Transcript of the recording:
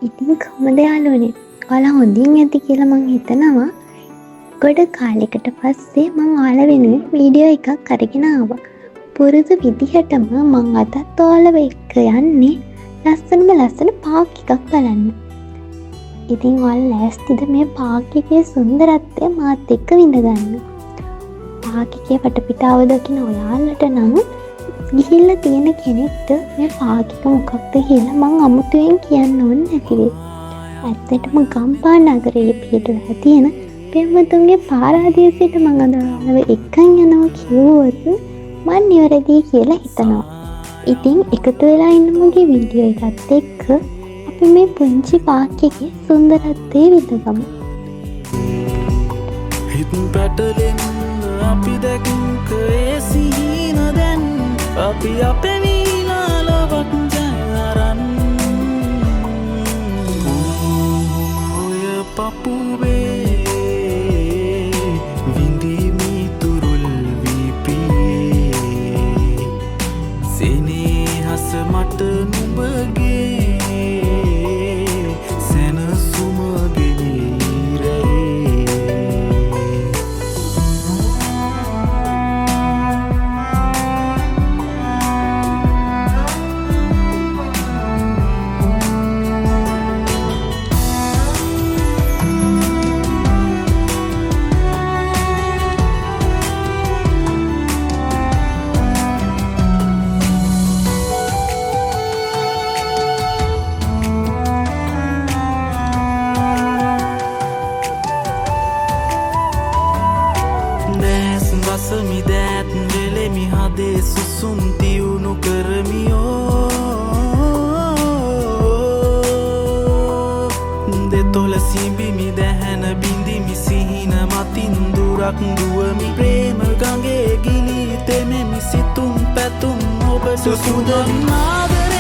ඉතින් කොහොමද යාළුවනේ? ඔයාලා හොඳින් ඇති කියලා මං හිතනවා. ගොඩ කාලෙකට පස්සේ මං ඔයාලා වෙනුවෙන් වීඩියෝ එකක් අරගෙන ආවා. පුරුදු විදිහටම මං අදත් ඔයාලව එක්ක යන්නේ ලස්සන පාක් එකක් බලන්න. ඉතින් ඔයාලා ලෑස්තිද මේ පාක් එකේ සුන්දරත්වය මාත් එක්ක විඳගන්න? පාක් එකේ වටපිටාව දකින ඔයාලට නම් ගිහිල්ලා තියෙන කෙනෙක්ට මේ පාක් එක මොකක්ද කියලා මං අමුතුවෙන් කියන්න ඕනේ නැතිවේ. ඇත්තටම ගම්පා නගරයේ පිහිටලා තියෙන පෙම්වතුන්ගේ පාරාදීය සිට මං අද ඔයාලව එක්කන් යනවා කිව්වොත් මං නිවැරදි කියලා හිතනවා. ඉතින් එකතු වෙලා ඉන්න මගේ වීඩියෝ එකත් එක්ක අපි මේ පුංචි පාක් එකේ සුන්දරත්වය විඳගමු. හිත පැටලෙන්න අපි දැක්ක ඒ සිහින දැන් අපි අපේ වීලා ලොවක් ජයරන් ඔය පපුවේ විඳීමි තුරුල් වීපී සෙනෙහස මට නුඹගේ සැනසුම ගෙනිරේ සමිදෑත් වෙලෙමි හදේ සුසුම් තියුණු කරමියෝ දෙතොල සිඹිමි දැහැන බිඳිමි සිහින මතින් දුරක් දුවමි ප්‍රේම ගඟේ ගිලී තෙමෙමි සිතුම් පැතුම් ඔබ සුසුදන් ආදරේ